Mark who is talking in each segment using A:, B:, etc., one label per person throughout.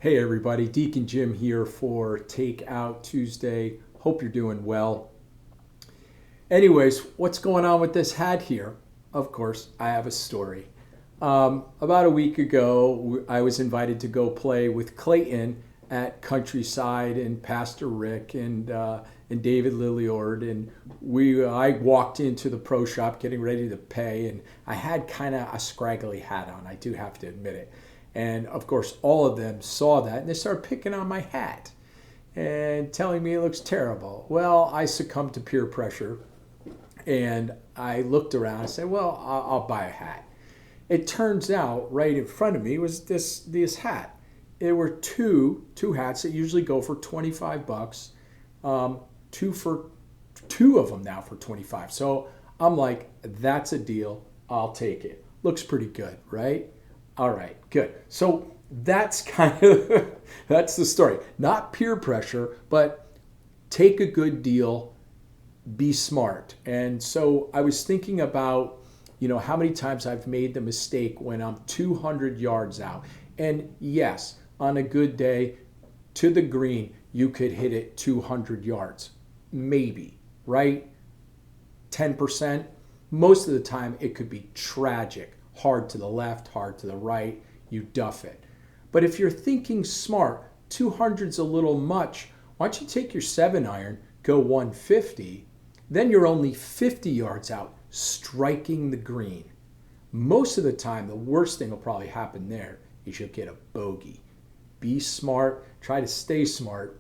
A: Hey everybody, Deacon Jim here for Takeout Tuesday. Hope you're doing well. Anyways, what's going on with this hat here? Of course, I have a story. About a week ago, I was invited to go play with Clayton at Countryside and Pastor Rick and David Lilliord, and I walked into the pro shop getting ready to pay, and I had kind of a scraggly hat on. I do have to admit it. And of course, all of them saw that and they started picking on my hat and telling me it looks terrible. Well, I succumbed to peer pressure and I looked around and said, well, I'll buy a hat. It turns out right in front of me was this hat. There were two hats that usually go for 25 bucks. Two of them now for 25. So I'm like, that's a deal. I'll take it. Looks pretty good, right? All right, good. So that's that's the story. Not peer pressure, but take a good deal, be smart. And so I was thinking about, how many times I've made the mistake when I'm 200 yards out. And yes, on a good day to the green, you could hit it 200 yards. Maybe, right? 10%. Most of the time it could be tragic. Hard to the left, hard to the right, you duff it. But if you're thinking smart, 200's a little much. Why don't you take your 7-iron, go 150, then you're only 50 yards out, striking the green. Most of the time, the worst thing will probably happen there is you'll get a bogey. Be smart, try to stay smart.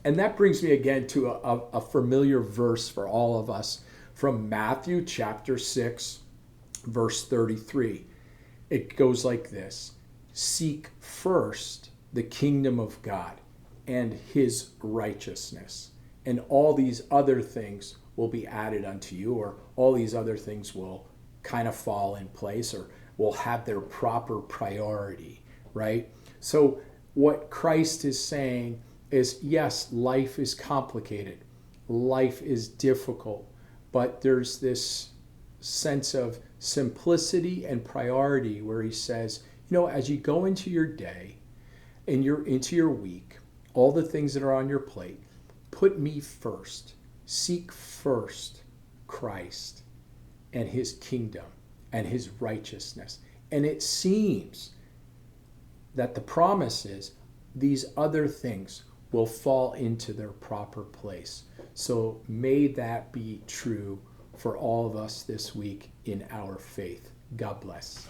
A: And that brings me again to a familiar verse for all of us from Matthew chapter 6, verse 33. It goes like this: seek first the kingdom of God and his righteousness, and all these other things will be added unto you, or all these other things will kind of fall in place or will have their proper priority, right? So what Christ is saying is, yes, life is complicated, life is difficult, but there's this sense of simplicity and priority where he says, as you go into your day and you're into your week, all the things that are on your plate, put me first. Seek first Christ and his kingdom and his righteousness. And it seems that the promise is these other things will fall into their proper place. So may that be true for all of us this week in our faith. God bless.